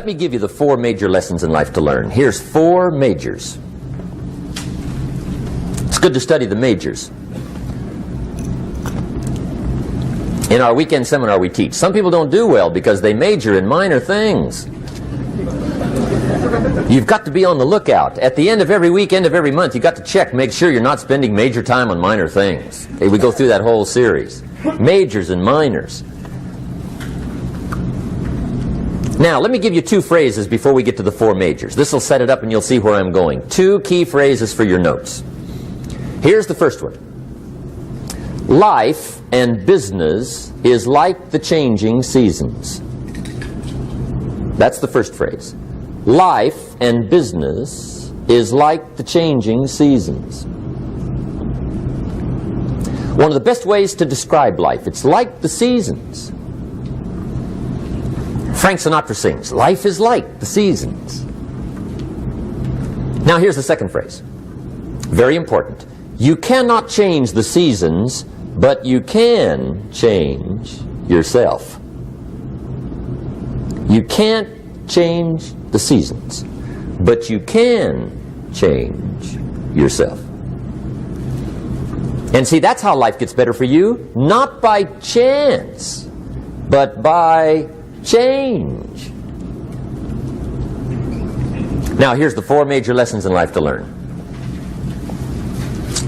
Let me give you the 4 major lessons in life to learn. Here's 4 majors. It's good to study the majors. In our weekend seminar we teach. Some people don't do well because they major in minor things. You've got to be on the lookout. At the end of every week, end of every month, you've got to check, make sure you're not spending major time on minor things. Okay, we go through that whole series. Majors and minors. Now, let me give you 2 phrases before we get to the 4 majors. This will set it up and you'll see where I'm going. 2 key phrases for your notes. Here's the first one. Life and business is like the changing seasons. That's the first phrase. Life and business is like the changing seasons. One of the best ways to describe life, it's like the seasons. Frank Sinatra sings, life is like the seasons. Now here's the second phrase. Very important. You cannot change the seasons, but you can change yourself. You can't change the seasons, but you can change yourself. And see, that's how life gets better for you, not by chance, but by change. Now, here's the 4 major lessons in life to learn.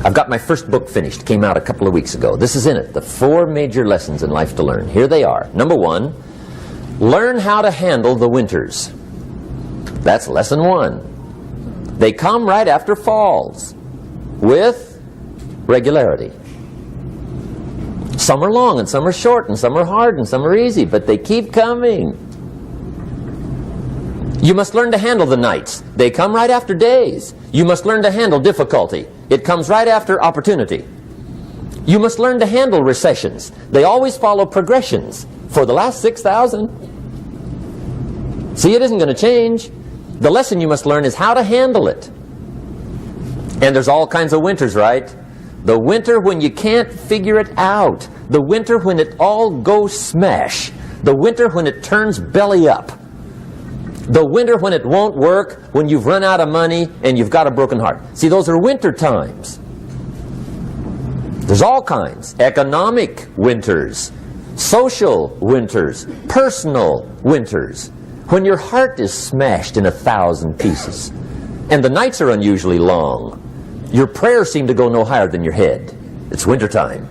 I've got my first book finished. Came out a couple of weeks ago. This is in it. The 4 major lessons in life to learn. Here they are. Number 1, learn how to handle the winters. That's lesson 1. They come right after falls with regularity. Some are long and some are short and some are hard and some are easy, but they keep coming. You must learn to handle the nights. They come right after days. You must learn to handle difficulty. It comes right after opportunity. You must learn to handle recessions. They always follow progressions for the last 6,000. See, it isn't going to change. The lesson you must learn is how to handle it. And there's all kinds of winters, right? The winter when you can't figure it out. The winter when it all goes smash. The winter when it turns belly up. The winter when it won't work, when you've run out of money and you've got a broken heart. See, those are winter times. There's all kinds. Economic winters, social winters, personal winters. When your heart is smashed in 1,000 pieces and the nights are unusually long, your prayers seem to go no higher than your head. It's wintertime.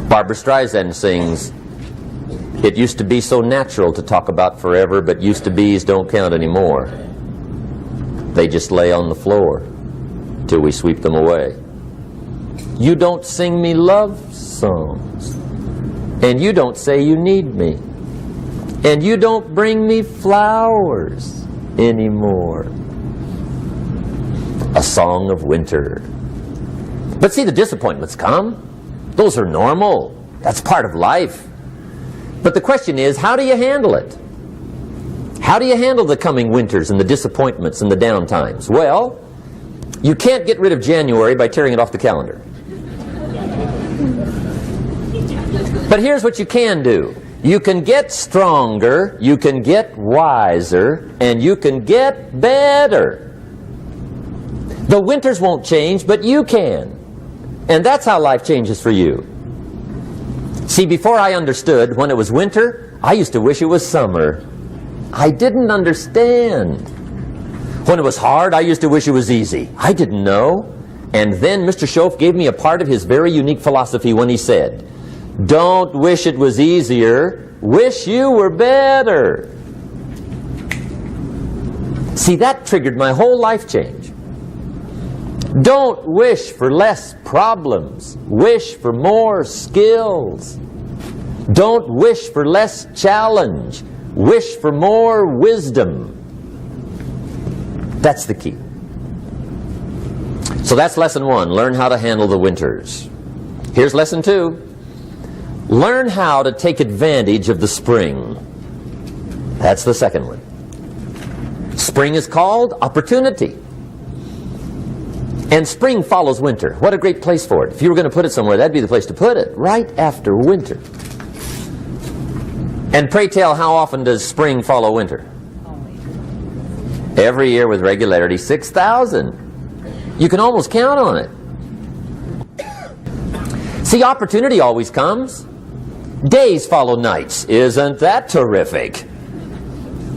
Barbra Streisand sings, "It used to be so natural to talk about forever, but used to be's don't count anymore. They just lay on the floor till we sweep them away. You don't sing me love songs, and you don't say you need me, and you don't bring me flowers anymore." A song of winter. But see, the disappointments come. Those are normal. That's part of life. But the question is, how do you handle it? How do you handle the coming winters and the disappointments and the down times? Well, you can't get rid of January by tearing it off the calendar. But here's what you can do. You can get stronger, you can get wiser, and you can get better. The winters won't change, but you can. And that's how life changes for you. See, before I understood, when it was winter, I used to wish it was summer. I didn't understand. When it was hard, I used to wish it was easy. I didn't know. And then Mr. Schoaf gave me a part of his very unique philosophy when he said, "Don't wish it was easier, wish you were better." See, that triggered my whole life change. Don't wish for less problems. Wish for more skills. Don't wish for less challenge. Wish for more wisdom. That's the key. So that's lesson 1. Learn how to handle the winters. Here's lesson 2. Learn how to take advantage of the spring. That's the second one. Spring is called opportunity. And spring follows winter. What a great place for it. If you were going to put it somewhere, that'd be the place to put it, right after winter. And pray tell, how often does spring follow winter? Every year with regularity, 6,000. You can almost count on it. See, opportunity always comes. Days follow nights. Isn't that terrific?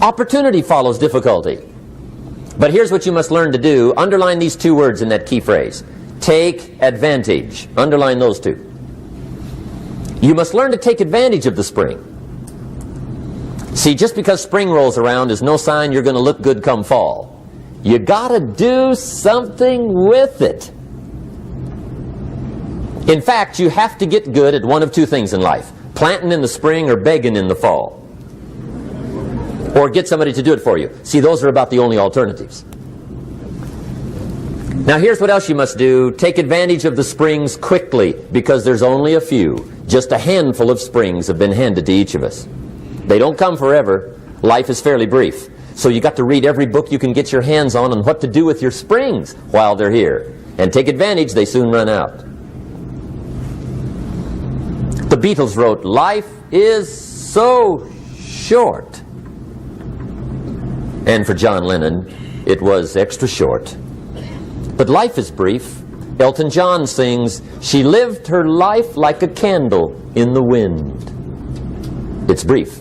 Opportunity follows difficulty. But here's what you must learn to do. Underline these two words in that key phrase. Take advantage. Underline those two. You must learn to take advantage of the spring. See, just because spring rolls around is no sign you're going to look good come fall. You got to do something with it. In fact, you have to get good at one of two things in life. Planting in the spring or begging in the fall. Or get somebody to do it for you. See, those are about the only alternatives. Now here's what else you must do. Take advantage of the springs quickly, because there's only a few. Just a handful of springs have been handed to each of us. They don't come forever. Life is fairly brief. So you got to read every book you can get your hands on what to do with your springs while they're here. And take advantage, they soon run out. The Beatles wrote, "Life is so short." And for John Lennon, it was extra short. But life is brief. Elton John sings, "She lived her life like a candle in the wind." It's brief.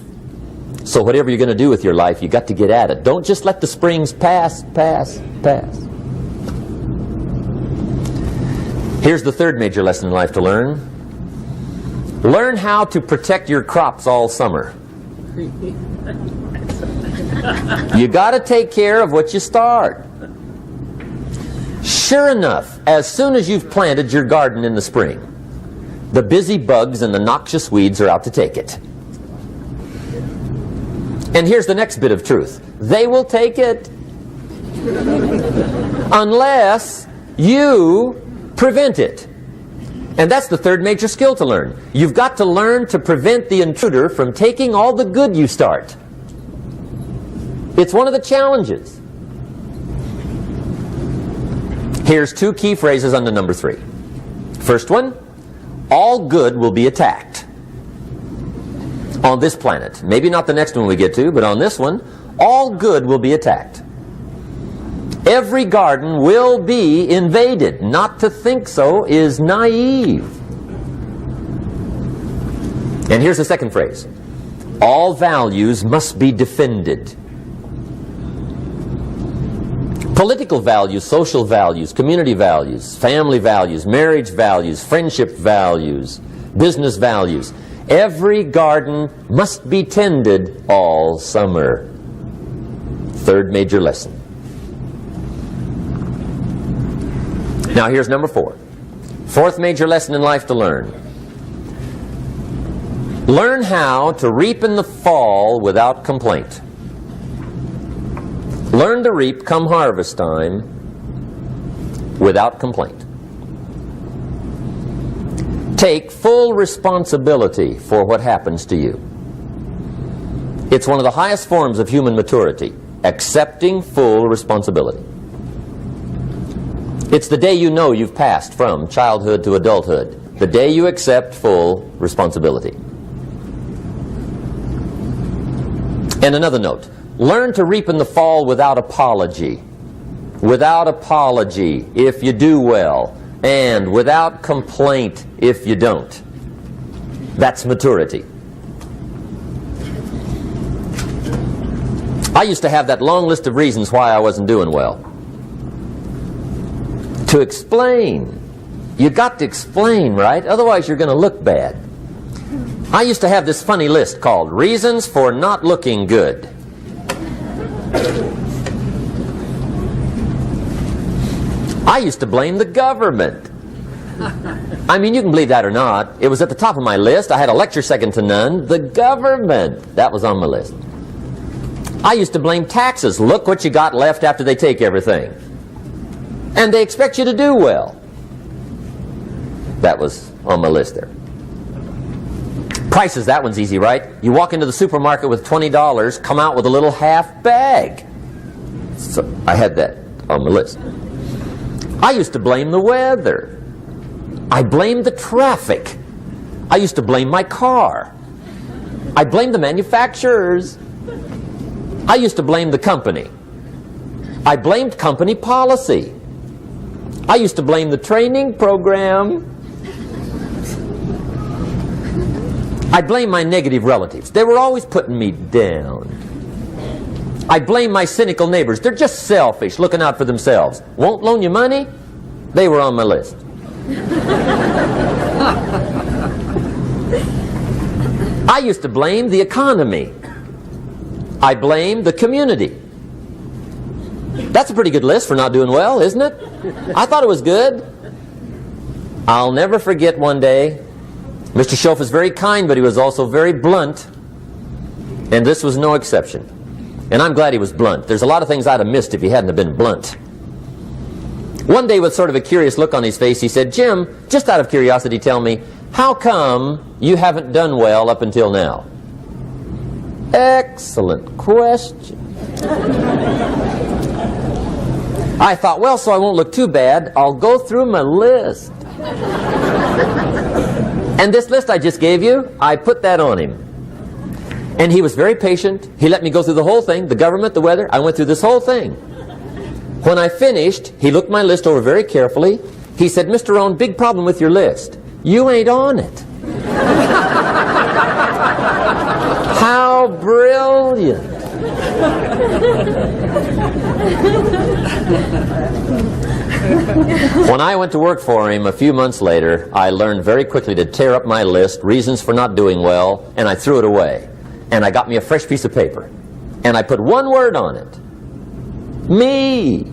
So whatever you're going to do with your life, you got to get at it. Don't just let the springs pass. Here's the third major lesson in life to learn. Learn how to protect your crops all summer. You got to take care of what you start. Sure enough, as soon as you've planted your garden in the spring, the busy bugs and the noxious weeds are out to take it. And here's the next bit of truth. They will take it unless you prevent it. And that's the third major skill to learn. You've got to learn to prevent the intruder from taking all the good you start. It's one of the challenges. Here's two key phrases under number 3. First one, all good will be attacked. On this planet. Maybe not the next one we get to, but on this one, all good will be attacked. Every garden will be invaded. Not to think so is naive. And here's the second phrase. All values must be defended. Political values, social values, community values, family values, marriage values, friendship values, business values. Every garden must be tended all summer. Third major lesson. Now here's number 4. Fourth major lesson in life to learn. Learn how to reap in the fall without complaint. Learn to reap come harvest time without complaint. Take full responsibility for what happens to you. It's one of the highest forms of human maturity, accepting full responsibility. It's the day you know you've passed from childhood to adulthood, the day you accept full responsibility. And another note, learn to reap in the fall without apology. Without apology if you do well, and without complaint if you don't. That's maturity. I used to have that long list of reasons why I wasn't doing well. To explain. You got to explain, right? Otherwise you're going to look bad. I used to have this funny list called Reasons for Not Looking Good. I used to blame the government. I mean, you can believe that or not. It was at the top of my list. I had a lecture second to none. The government. That was on my list. I used to blame taxes. Look what you got left after they take everything. And they expect you to do well. That was on my list there. Prices, that one's easy, right? You walk into the supermarket with $20, come out with a little half bag. So I had that on my list. I used to blame the weather. I blamed the traffic. I used to blame my car. I blamed the manufacturers. I used to blame the company. I blamed company policy. I used to blame the training program. I blame my negative relatives. They were always putting me down. I blame my cynical neighbors. They're just selfish, looking out for themselves. Won't loan you money? They were on my list. I used to blame the economy. I blamed the community. That's a pretty good list for not doing well, isn't it? I thought it was good. I'll never forget one day, Mr. Schoaf was very kind, but he was also very blunt. And this was no exception. And I'm glad he was blunt. There's a lot of things I'd have missed if he hadn't have been blunt. One day, with sort of a curious look on his face, he said, "Jim, just out of curiosity, tell me, how come you haven't done well up until now?" Excellent question. I thought, well, so I won't look too bad, I'll go through my list. And this list I just gave you, I put that on him. And he was very patient. He let me go through the whole thing, the government, the weather. I went through this whole thing. When I finished, he looked my list over very carefully. He said, "Mr. Rohn, big problem with your list. You ain't on it." How brilliant. When I went to work for him a few months later, I learned very quickly to tear up my list, reasons for not doing well, and I threw it away. And I got me a fresh piece of paper. And I put one word on it. Me.